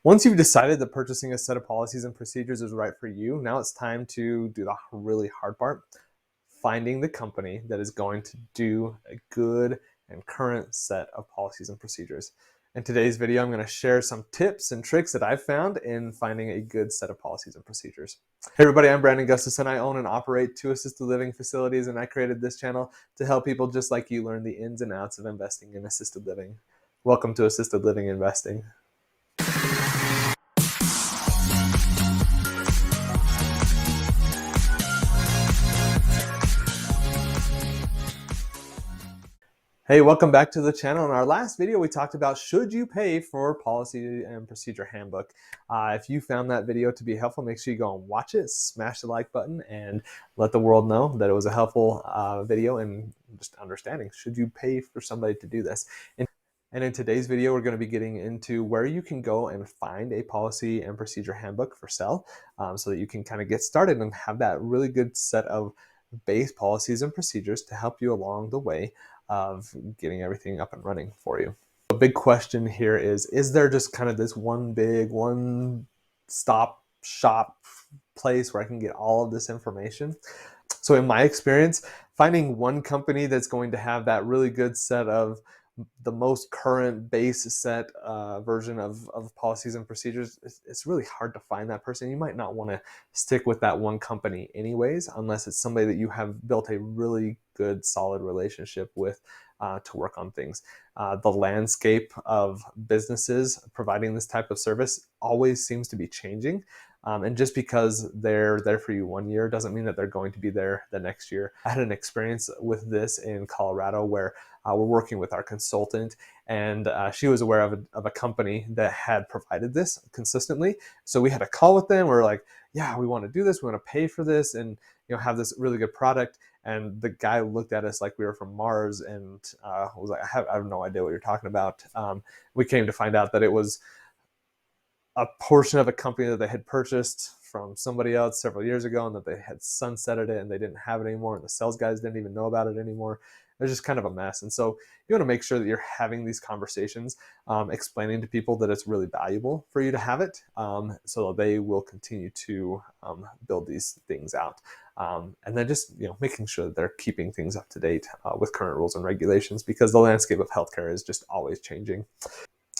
Once you've decided that purchasing a set of policies and procedures is right for you, now it's time to do the really hard part, finding the company that is going to do a good and current set of policies and procedures. In today's video, I'm going to share some tips and tricks that I've found in finding a good set of policies and procedures. Hey everybody, I'm Gustafson. I own and operate 2 assisted living facilities, and I created this channel to help people just like you learn the ins and outs of investing in assisted living. Welcome to Assisted Living Investing. Hey, welcome back to the channel. In our last video, we talked about should you pay for Policy and Procedure Handbook. If you found that video to be helpful, make sure you go and watch it, smash the like button, and let the world know that it was a helpful video and just understanding, should you pay for somebody to do this? And in today's video, we're going to be getting into where you can go and find a Policy and Procedure Handbook for sale so that you can kind of get started and have that really good set of base policies and procedures to help you along the way of getting everything up and running for you. A big question here is there just kind of this one stop shop place where I can get all of this information? So in my experience, finding one company that's going to have that really good set of the most current base set version of policies and procedures, it's really hard to find that person. You might not want to stick with that one company anyways, unless it's somebody that you have built a really good, solid relationship with to work on things. The landscape of businesses providing this type of service always seems to be changing. And just because they're there for you one year doesn't mean that they're going to be there the next year. I had an experience with this in Colorado where we're working with our consultant, and she was aware of a company that had provided this consistently. So we had a call with them. We were like, yeah, we want to do this. We want to pay for this and have this really good product. And the guy looked at us like we were from Mars and was like, I have no idea what you're talking about. We came to find out that it was a portion of a company that they had purchased from somebody else several years ago, and that they had sunsetted it and they didn't have it anymore, and the sales guys didn't even know about it anymore. It was just kind of a mess. And so you want to make sure that you're having these conversations, explaining to people that it's really valuable for you to have it, so they will continue to build these things out. And then just making sure that they're keeping things up to date with current rules and regulations, because the landscape of healthcare is just always changing.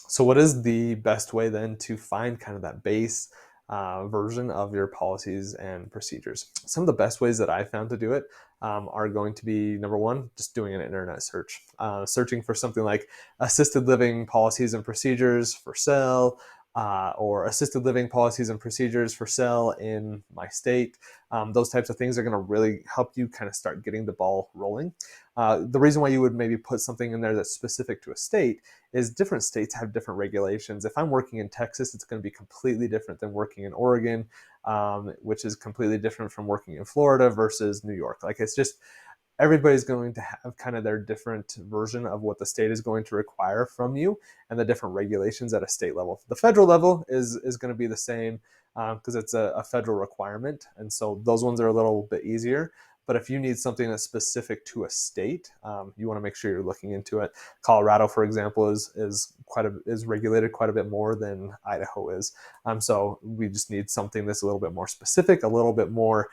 So what is the best way then to find kind of that base version of your policies and procedures? Some of the best ways that I found to do it are going to be, number one, just doing an internet search. Searching for something like assisted living policies and procedures for sale, or assisted living policies and procedures for sale in my state. Those types of things are going to really help you kind of start getting the ball rolling. The reason why you would maybe put something in there that's specific to a state is different states have different regulations. If I'm working in Texas, it's going to be completely different than working in Oregon, which is completely different from working in Florida versus New York. Like, it's just, everybody's going to have kind of their different version of what the state is going to require from you and the different regulations at a state level. The federal level is going to be the same because it's a federal requirement. And so those ones are a little bit easier. But if you need something that's specific to a state, you want to make sure you're looking into it. Colorado, for example, is regulated quite a bit more than Idaho is. So we just need something that's a little bit more specific, a little bit more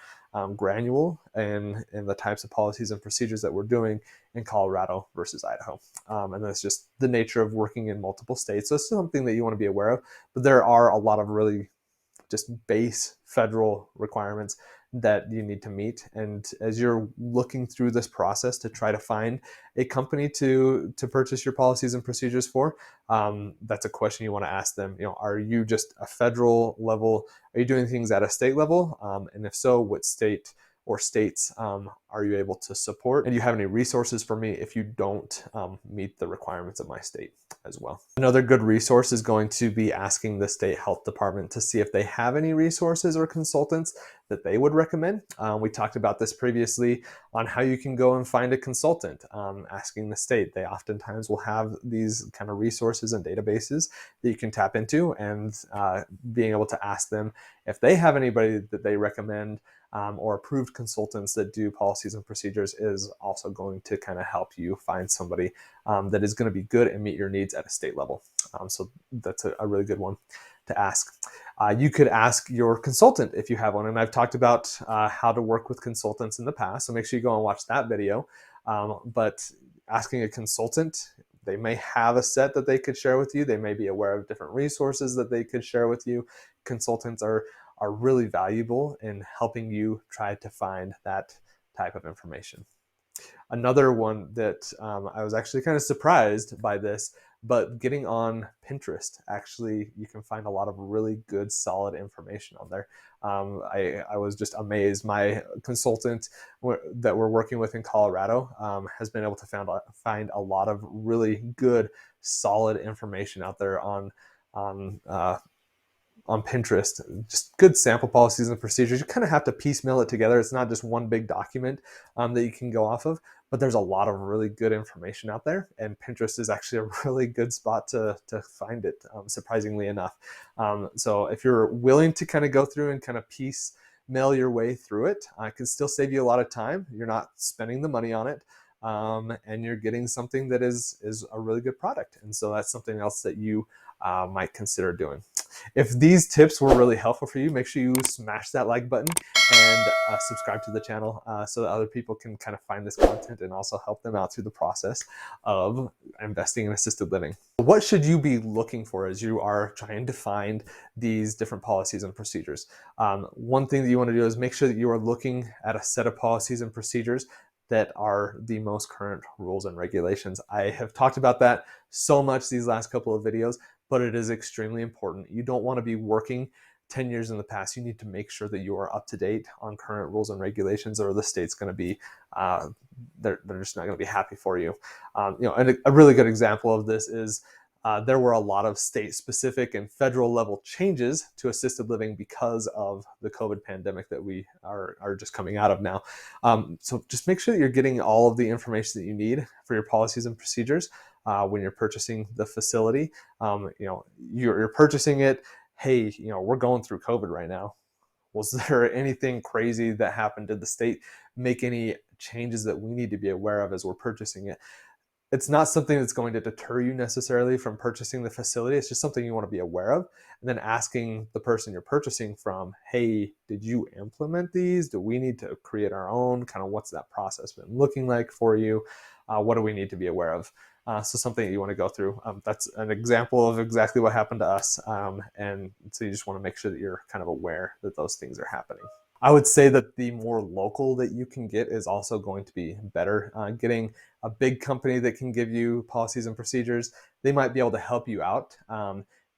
granular in the types of policies and procedures that we're doing in Colorado versus Idaho. And that's just the nature of working in multiple states. So it's something that you want to be aware of. But there are a lot of really just base federal requirements that you need to meet. And as you're looking through this process to try to find a company to purchase your policies and procedures for, that's a question you want to ask them. Are you just a federal level? Are you doing things at a state level? And if so, what state or states are you able to support? And do you have any resources for me if you don't meet the requirements of my state as well? Another good resource is going to be asking the state health department to see if they have any resources or consultants that they would recommend. We talked about this previously on how you can go and find a consultant. Asking the state, they oftentimes will have these kind of resources and databases that you can tap into, and being able to ask them if they have anybody that they recommend or approved consultants that do policies and procedures is also going to kind of help you find somebody that is going to be good and meet your needs at a state level. So that's a really good one. to ask. You could ask your consultant if you have one, and I've talked about how to work with consultants in the past, so make sure you go and watch that video. But asking a consultant, they may have a set that they could share with you. They may be aware of different resources that they could share with you. Consultants are really valuable in helping you try to find that type of information. Another one that I was actually kind of surprised by this, but getting on Pinterest, actually, you can find a lot of really good, solid information on there. I was just amazed. My consultant that we're working with in Colorado has been able to find a lot of really good, solid information out there on Pinterest, just good sample policies and procedures. You kind of have to piecemeal it together. It's not just one big document that you can go off of, but there's a lot of really good information out there, and Pinterest is actually a really good spot to find it, surprisingly enough. So if you're willing to kind of go through and kind of piecemeal your way through it, it can still save you a lot of time. You're not spending the money on it. And you're getting something that is a really good product. And so that's something else that you might consider doing. If these tips were really helpful for you, make sure you smash that like button and subscribe to the channel so that other people can kind of find this content and also help them out through the process of investing in assisted living. What should you be looking for as you are trying to find these different policies and procedures? One thing that you want to do is make sure that you are looking at a set of policies and procedures that are the most current rules and regulations. I have talked about that so much these last couple of videos, but it is extremely important. You don't want to be working 10 years in the past. You need to make sure that you are up to date on current rules and regulations, or the state's going to be, they're just not going to be happy for you. And a really good example of this is there were a lot of state-specific and federal level changes to assisted living because of the COVID pandemic that we are just coming out of now. So just make sure that you're getting all of the information that you need for your policies and procedures when you're purchasing the facility. You're purchasing it. Hey, we're going through COVID right now. Was there anything crazy that happened? Did the state make any changes that we need to be aware of as we're purchasing it? It's not something that's going to deter you necessarily from purchasing the facility. It's just something you want to be aware of. And then asking the person you're purchasing from, hey, did you implement these? Do we need to create our own? Kind of what's that process been looking like for you? What do we need to be aware of? So something that you want to go through. That's an example of exactly what happened to us. And so you just want to make sure that you're kind of aware that those things are happening. I would say that the more local that you can get is also going to be better. Getting a big company that can give you policies and procedures, they might be able to help you out.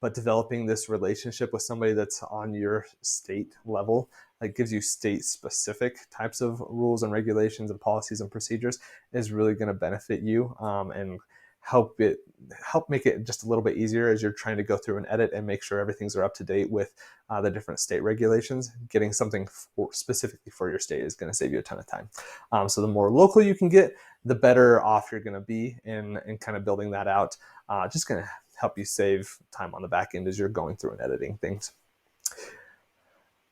But developing this relationship with somebody that's on your state level, that gives you state-specific types of rules and regulations and policies and procedures, is really going to benefit you and help make it just a little bit easier as you're trying to go through and edit and make sure everything's up to date with the different state regulations. Getting something specifically for your state is going to save you a ton of time. So the more local you can get, the better off you're going to be in kind of building that out. Just going to help you save time on the back end as you're going through and editing things.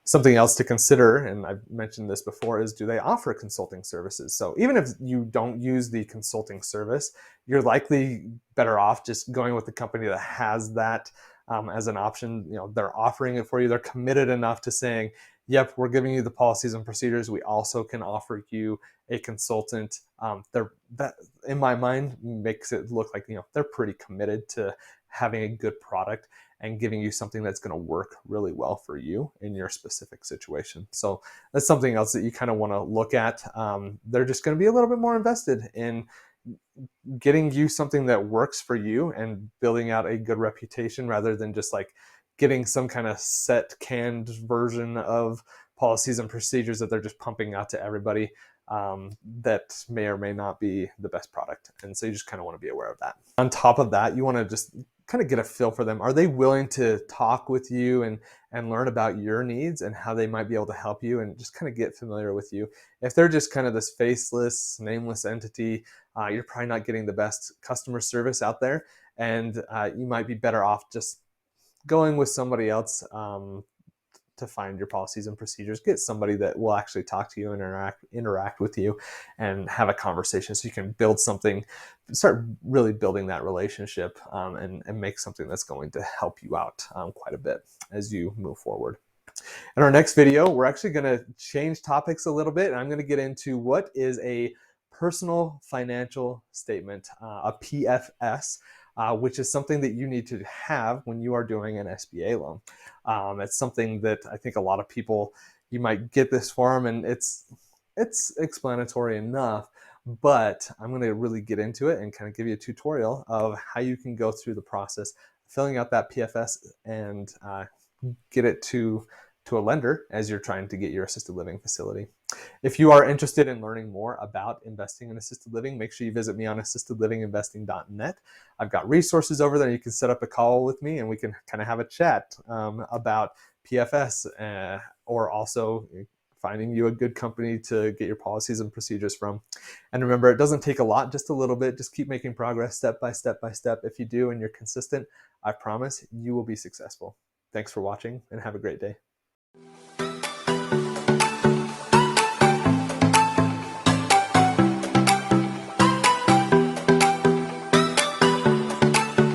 Something else to consider, and I've mentioned this before, is do they offer consulting services? So even if you don't use the consulting service, you're likely better off just going with the company that has that as an option. They're offering it for you. They're committed enough to saying, yep, we're giving you the policies and procedures. We also can offer you a consultant. That, in my mind, makes it look like they're pretty committed to having a good product and giving you something that's going to work really well for you in your specific situation. So that's something else that you kind of want to look at. They're just going to be a little bit more invested in getting you something that works for you and building out a good reputation, rather than just like getting some kind of set canned version of policies and procedures that they're just pumping out to everybody that may or may not be the best product. And so you just kind of want to be aware of that. On top of that, you want to just kind of get a feel for them. Are they willing to talk with you and learn about your needs and how they might be able to help you, and just kind of get familiar with you? If they're just kind of this faceless, nameless entity, you're probably not getting the best customer service out there, and you might be better off just going with somebody else to find your policies and procedures, get somebody that will actually talk to you and interact with you and have a conversation so you can build something, start really building that relationship, and make something that's going to help you out quite a bit as you move forward. In our next video, we're actually going to change topics a little bit, and I'm going to get into what is a personal financial statement, a PFS, which is something that you need to have when you are doing an SBA loan. It's something that I think a lot of people, you might get this form and it's explanatory enough, but I'm going to really get into it and kind of give you a tutorial of how you can go through the process, filling out that PFS and get it to a lender as you're trying to get your assisted living facility. If you are interested in learning more about investing in assisted living, make sure you visit me on assistedlivinginvesting.net. I've got resources over there. You can set up a call with me and we can kind of have a chat about PFS or also finding you a good company to get your policies and procedures from. And remember, it doesn't take a lot, just a little bit. Just keep making progress step by step by step. If you do and you're consistent, I promise you will be successful. Thanks for watching and have a great day.